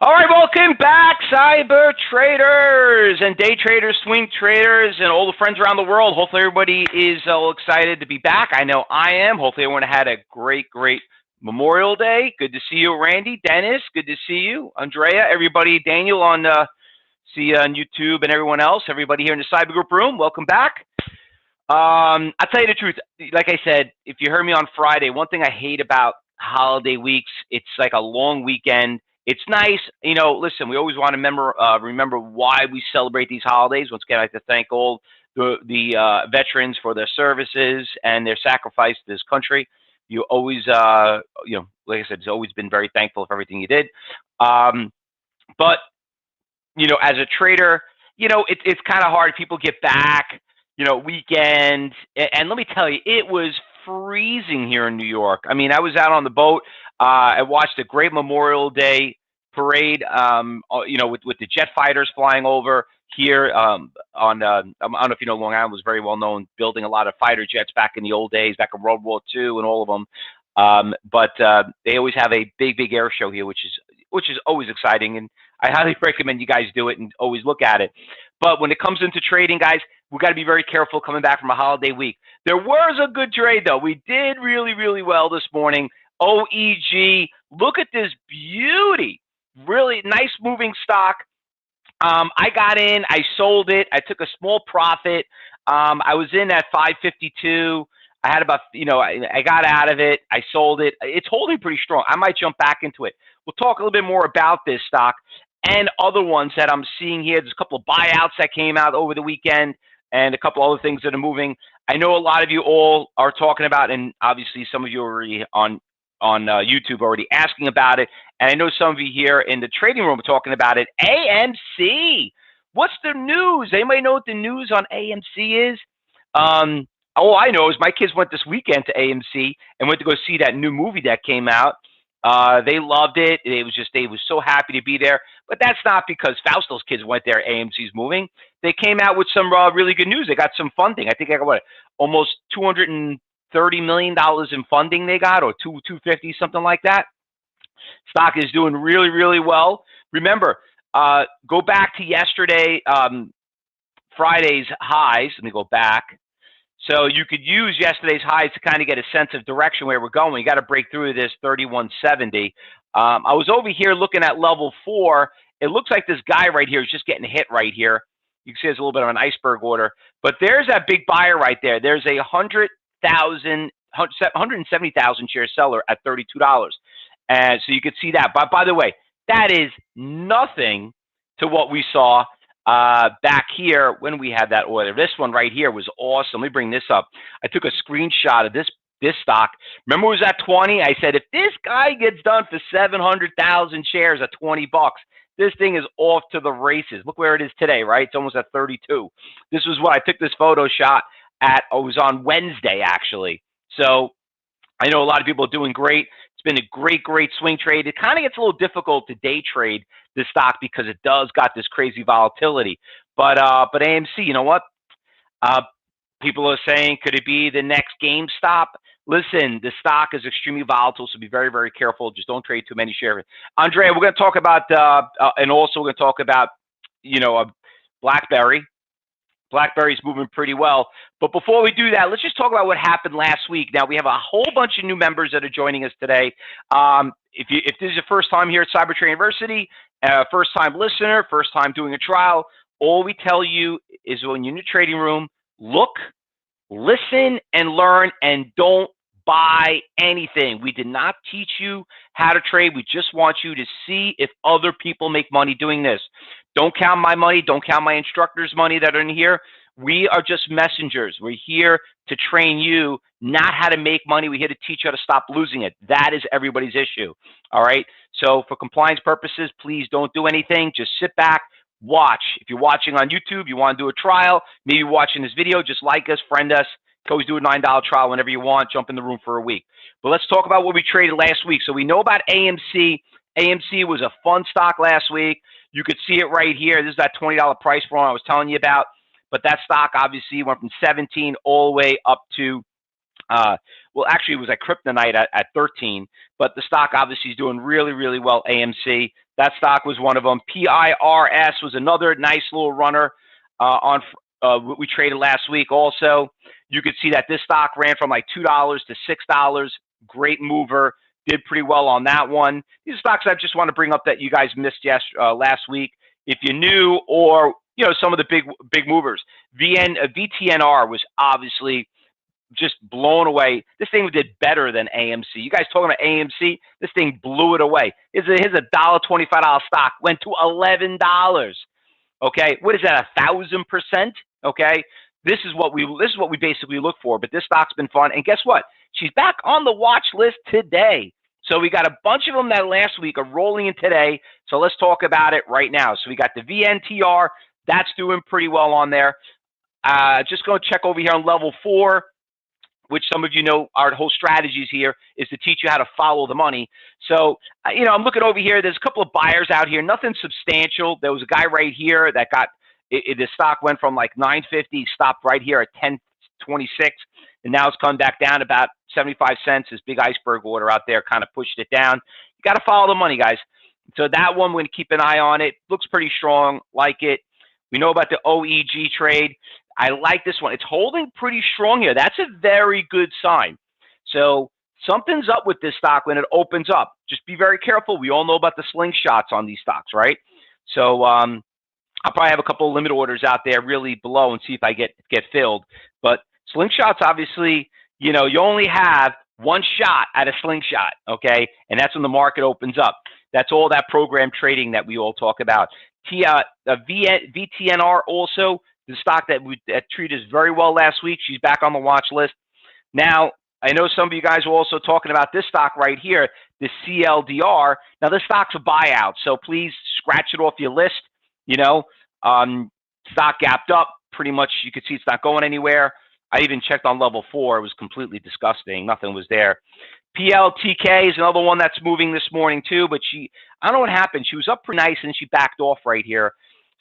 All right, welcome back, cyber traders and day traders, swing traders, and all the friends around the world. Hopefully everybody is all excited to be back. I know I am. Hopefully everyone had a great Memorial Day. Good to see you, Randy, Dennis. Good to see you, Andrea, everybody, Daniel see you on YouTube, and everyone else. Everybody here in the cyber group room, welcome back. I'll tell you the truth. Like I said, if you heard me on Friday, one thing I hate about holiday weeks, it's like a long weekend. It's nice, listen, we always want to remember why we celebrate these holidays. Once again, I like to thank all the veterans for their services and their sacrifice to this country. You always, like I said, it's always been very thankful for everything you did. But, as a trader, it's kind of hard. People get back, weekend. And let me tell you, it was freezing here in New York. I mean, I was out on the boat. I watched a great Memorial Day parade, with the jet fighters flying over here I don't know if you know, Long Island was very well known building a lot of fighter jets back in the old days, back in World War II and all of them. But they always have a big air show here, which is always exciting. And I highly recommend you guys do it and always look at it. But when it comes into trading, guys, we got to be very careful coming back from a holiday week. There was a good trade, though. We did really well this morning. OEG, look at this beauty. Really nice moving stock. I got in, I sold it, I took a small profit. I was in at 552. I had about, I got out of it, I sold it. It's holding pretty strong. I might jump back into it. We'll talk a little bit more about this stock and other ones that I'm seeing here. There's a couple of buyouts that came out over the weekend and a couple other things that are moving. I know a lot of you all are talking about, and obviously some of you are already on YouTube already asking about it. And I know some of you here in the trading room are talking about it. AMC, what's the news? Anybody know what the news on AMC is? All I know is my kids went this weekend to AMC and went to go see that new movie that came out. They loved it. They was so happy to be there. But that's not because Fausto's kids went there. AMC's moving. They came out with some really good news. They got some funding. I think I got almost $230 million in funding they got, or 250, something like that. Stock is doing really well. Remember, go back to yesterday, Friday's highs. Let me go back. So you could use yesterday's highs to kind of get a sense of direction where we're going. You got to break through this 3170. I was over here looking at level 4. It looks like this guy right here is just getting hit right here. You can see there's a little bit of an iceberg order, but there's that big buyer right there. There's a 170,000 share seller at $32. And so you could see that. But by the way, that is nothing to what we saw back here when we had that order. This one right here was awesome. Let me bring this up. I took a screenshot of this stock. Remember it was at 20? I said, if this guy gets done for 700,000 shares at 20 bucks, this thing is off to the races. Look where it is today, right? It's almost at 32. This was what I took this photo shot at. It was on Wednesday, actually. So I know a lot of people are doing great. It's been a great swing trade. It kind of gets a little difficult to day trade this stock because it does got this crazy volatility. But AMC, you know what? People are saying, could it be the next GameStop? Listen, the stock is extremely volatile, so be very careful. Just don't trade too many shares. Andrea, we're going to talk about, and also we're going to talk about, BlackBerry. BlackBerry's moving pretty well. But before we do that, let's just talk about what happened last week. Now, we have a whole bunch of new members that are joining us today. If this is your first time here at Cyber Trading University, first time listener, first time doing a trial, all we tell you is when you're in the trading room, look, listen, and learn, and don't buy anything. We did not teach you how to trade. We just want you to see if other people make money doing this. Don't count my money. Don't count my instructors' money that are in here. We are just messengers. We're here to train you, not how to make money. We're here to teach you how to stop losing it. That is everybody's issue. All right? So for compliance purposes, please don't do anything. Just sit back, watch. If you're watching on YouTube, you want to do a trial, maybe watching this video, just like us, friend us. You can always do a $9 trial whenever you want. Jump in the room for a week. But let's talk about what we traded last week. So we know about AMC. AMC was a fun stock last week. You could see it right here. This is that $20 price point I was telling you about. But that stock obviously went from 17 all the way up to, well, actually it was at kryptonite at 13. But the stock obviously is doing really well, AMC. That stock was one of them. PIRS was another nice little runner we traded last week. Also, you could see that this stock ran from like $2 to $6. Great mover. Did pretty well on that one. These stocks I just want to bring up that you guys missed last week. If you knew, or some of the big movers. VTNR was obviously just blown away. This thing did better than AMC. You guys talking about AMC? This thing blew it away. Here's a $1.25 stock went to $11. Okay, what is that? 1,000%? Okay, this is what we basically look for. But this stock's been fun, and guess what? She's back on the watch list today. So we got a bunch of them that last week are rolling in today. So let's talk about it right now. So we got the VNTR. That's doing pretty well on there. Just going to check over here on level 4, which some of you know our whole strategies here is to teach you how to follow the money. So, I'm looking over here. There's a couple of buyers out here. Nothing substantial. There was a guy right here that got the stock went from like 950, stopped right here at 1026, and now it's come back down about 75 cents. This big iceberg order out there kind of pushed it down. You got to follow the money, guys. So that one, we're going to keep an eye on it. Looks pretty strong. Like it. We know about the OEG trade. I like this one. It's holding pretty strong here. That's a very good sign. So something's up with this stock when it opens up. Just be very careful. We all know about the slingshots on these stocks, right? So I'll probably have a couple of limit orders out there really below and see if I get filled. But slingshots, obviously, you only have one shot at a slingshot, okay? And that's when the market opens up. That's all that program trading that we all talk about. VTNR also, the stock that treated us very well last week. She's back on the watch list. Now, I know some of you guys were also talking about this stock right here, the CLDR. Now, this stock's a buyout, so please scratch it off your list. Stock gapped up. Pretty much, you could see it's not going anywhere. I even checked on level 4. It was completely disgusting. Nothing was there. PRTK is another one that's moving this morning too, but I don't know what happened. She was up pretty nice and she backed off right here.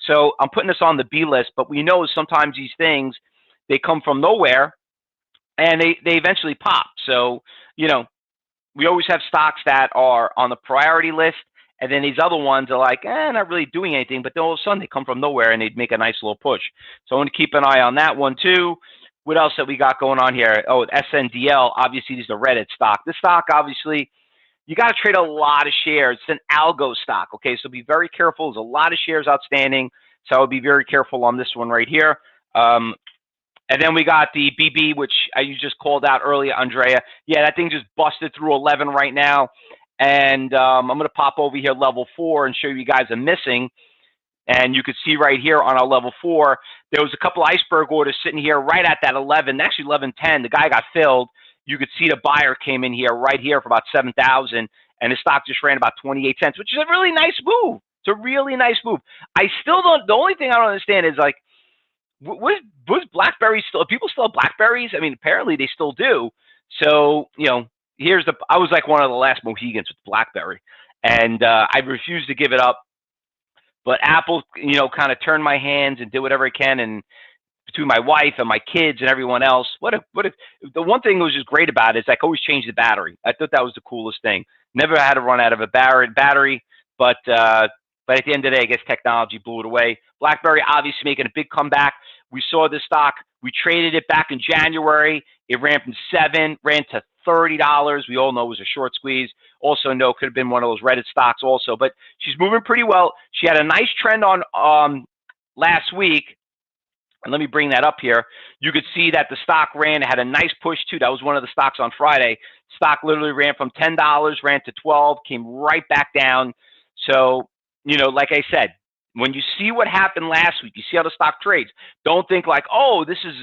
So I'm putting this on the B list, but we know sometimes these things, they come from nowhere and they eventually pop. So, we always have stocks that are on the priority list, and then these other ones are like, not really doing anything, but then all of a sudden they come from nowhere and they'd make a nice little push. So I want to keep an eye on that one too. What else have we got going on here? Oh, SNDL, obviously, this is a Reddit stock. This stock, obviously, you got to trade a lot of shares. It's an algo stock, okay? So be very careful. There's a lot of shares outstanding, so I would be very careful on this one right here. And then we got the BB, which you just called out earlier, Andrea. Yeah, that thing just busted through 11 right now. And I'm going to pop over here level 4 and show you guys a missing. And you could see right here on our level 4, there was a couple iceberg orders sitting here right at that 11, actually 11.10. The guy got filled. You could see the buyer came in here right here for about 7,000, and the stock just ran about 28 cents, which is a really nice move. It's a really nice move. I still don't. The only thing I don't understand is like, was BlackBerry still? People still have BlackBerries? I mean, apparently they still do. So I was like one of the last Mohegans with BlackBerry, and I refused to give it up. But Apple, kind of turned my hands and did whatever I can, and between my wife and my kids and everyone else, the one thing that was just great about it is I could always change the battery. I thought that was the coolest thing. Never had to run out of a battery, but at the end of the day, I guess technology blew it away. BlackBerry obviously making a big comeback. We saw this stock. We traded it back in January. It ran from $7, ran to $30. We all know it was a short squeeze. Also know could have been one of those Reddit stocks also, but she's moving pretty well. She had a nice trend on last week. And let me bring that up here. You could see that the stock had a nice push too. That was one of the stocks on Friday. Stock literally ran from $10, ran to 12, came right back down. So, like I said, when you see what happened last week, you see how the stock trades. Don't think like, oh, this is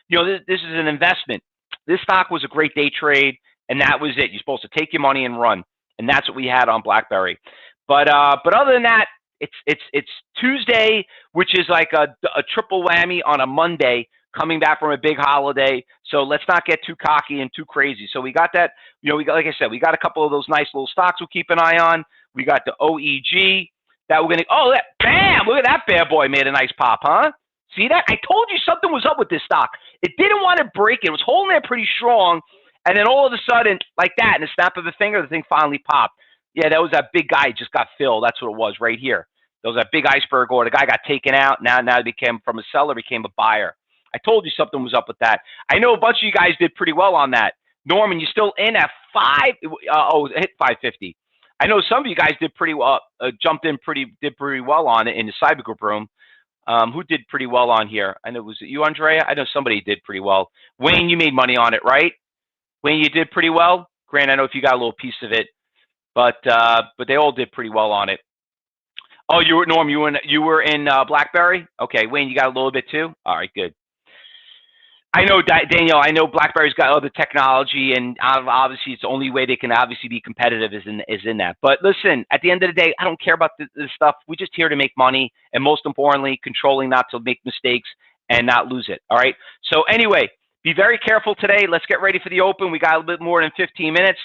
this is an investment. This stock was a great day trade, and that was it. You're supposed to take your money and run, and that's what we had on BlackBerry. But other than that, it's Tuesday, which is like a triple whammy on a Monday, coming back from a big holiday. So let's not get too cocky and too crazy. So we got that. Like I said, we got a couple of those nice little stocks we'll keep an eye on. We got the OEG that we're gonna. Oh, bam! Look at that bad boy made a nice pop, huh? See that? I told you something was up with this stock. It didn't want to break it. It was holding there pretty strong. And then all of a sudden, like that, in a snap of a finger, the thing finally popped. Yeah, that was that big guy just got filled. That's what it was right here. There was that big iceberg order. The guy got taken out. Now he became from a seller, became a buyer. I told you something was up with that. I know a bunch of you guys did pretty well on that. Norman, you still in at 5? It hit 550. I know some of you guys did pretty well, did pretty well on it in the cyber group room. Who did pretty well on here? I know, was it you, Andrea? I know somebody did pretty well. Wayne, you made money on it, right? Wayne, you did pretty well. Grant, I know if you got a little piece of it, but they all did pretty well on it. Oh, you were Norm. You were in BlackBerry. Okay, Wayne, you got a little bit too. All right, good. I know, Danielle, I know BlackBerry's got other technology, and obviously it's the only way they can obviously be competitive is in that. But listen, at the end of the day, I don't care about this stuff. We're just here to make money, and most importantly, controlling not to make mistakes and not lose it, all right? So anyway, be very careful today. Let's get ready for the open. We got a little bit more than 15 minutes,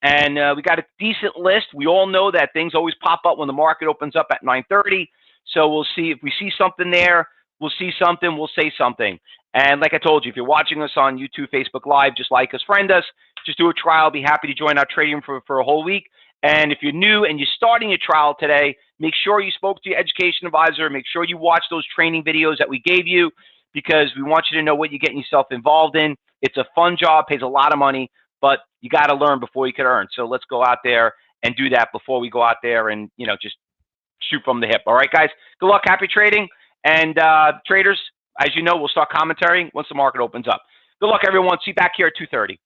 and we got a decent list. We all know that things always pop up when the market opens up at 9:30, so we'll see. If we see something there, we'll see something, we'll say something. And like I told you, if you're watching us on YouTube, Facebook Live, just like us, friend us, just do a trial. Be happy to join our trading room for a whole week. And if you're new and you're starting your trial today, make sure you spoke to your education advisor. Make sure you watch those training videos that we gave you, because we want you to know what you're getting yourself involved in. It's a fun job, pays a lot of money, but you got to learn before you can earn. So let's go out there and do that before we go out there and, you know, just shoot from the hip. All right, guys, good luck. Happy trading. And traders, as you know, we'll start commentary once the market opens up. Good luck, everyone. See you back here at 2:30.